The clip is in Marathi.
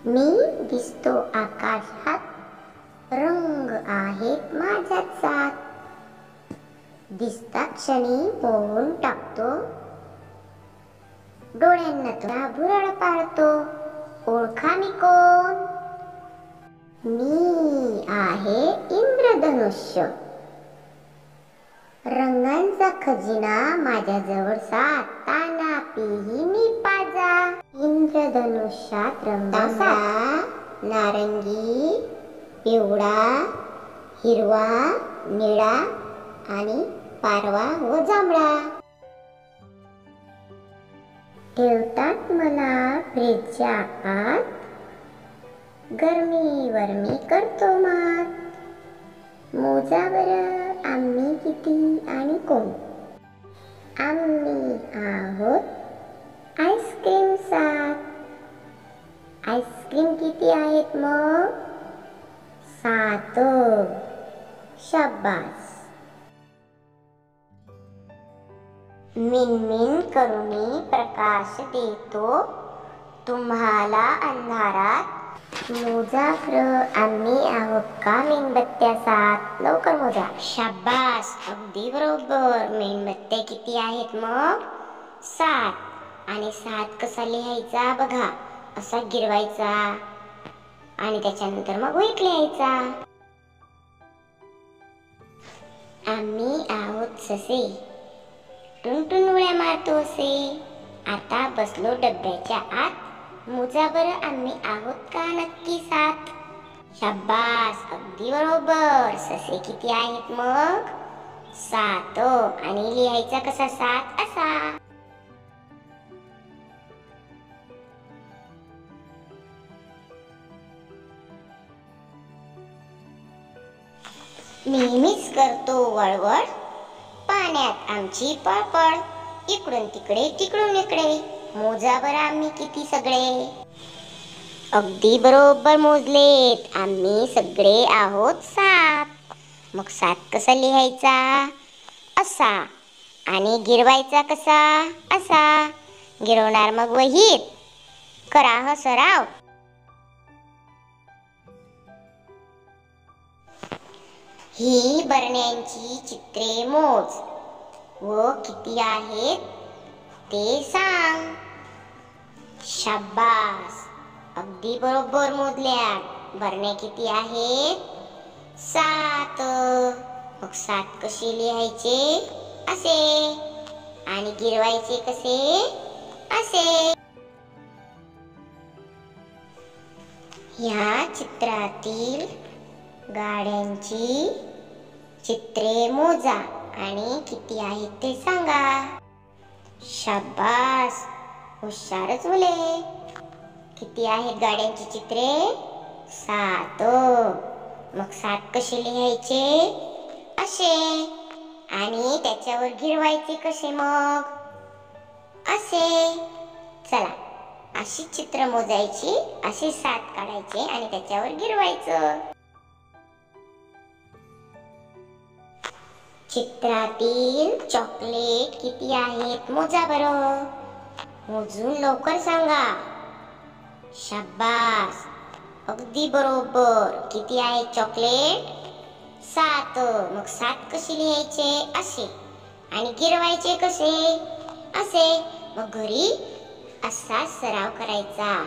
मी दिसतो आकाशात, रंग आहेत माझ्यात सात. दिसता क्षणी मोहून टाकतो, डोळ्यांना तुला भुरळ पाडतो. ओळखा मी कोण? मी आहे इंद्रधनुष्य. रंगांचा खजिना माझ्याजवळ सात, ताना पिही मी पाजा. इंद्रधनुष्यात रंग नारंगी, पिवळा, हिरवा, निळा आणि पारवा व जांभळा. ठेवतात मला फ्रीजच्या आत, गरमीवर मी करतो मात. मोजा बरं आम्ही किती आणि कोण? आम्ही आहोत आईस्क्रीम सात. आईस्क्रीम किती आहेत मग? सात. शाबास. मिनमिन करून प्रकाश देतो तुम्हाला अंधारात. मोजा आम्ही आहोत का मेणबत्त्या सात. लवकर मोजा. शाबास, अगदी बरोबर. मेणबत्त्या किती आहेत मग? सात. आणि सात कसा लिहायचा बघा. असा गिरवायचा आणि त्याच्यानंतर मग वहीत लिहायचा. आम्ही आहोत ससे, टुनटुन उड्या मारतो असे. आता बसलो डब्याच्या आत, मोजा बरं आम्ही आहोत का नक्की सात. शाबास, अगदी बरोबर. ससे किती आहेत मग? सात. आणि लिहायचा कसा सात असा. नेहमीच करतो वळवळ, पाण्यात आमची पळपळ. इकडून तिकडे तिकडून इकडे, मोजा बरं आम्ही किती सगळे. अगदी बरोबर मोजलेत. आम्ही सगळे आहोत सात. मग सात कसा लिहायचा? असा. आणि गिरवायचा कसा? असा. गिरवणार मग वहीत. करा हा सराव. ही बरण्यांची चित्रे मोज व किती आहेत ते सांग. शाबास, अगदी बरोबर मोजल्या. बरण्या किती आहेत? सात. मग सात कसे लिहायचे? असे. आणि गिरवायचे कसे? असे. ह्या चित्रातील गाड्यांची चित्रे मोजा आणि किती आहेत ते सांगा. शाबास, हुशारच मुले. किती आहेत गाड्यांची चित्रे? सात. मग सात कसे लिहायचे? असे. आणि त्याच्यावर गिरवायचे कसे मग? असे. चला, अशी चित्र मोजायची, असे सात काढायचे आणि त्याच्यावर गिरवायचं. चित्रातील चॉकलेट किती आहेत मोजा बरं. मोजून लवकर सांगा. शाबास, अगदी बरोबर. किती आहेत चॉकलेट? सात. मग सात कसे लिहायचे? असे. आणि गिरवायचे कसे? असे. मग घरी असा सराव करायचा.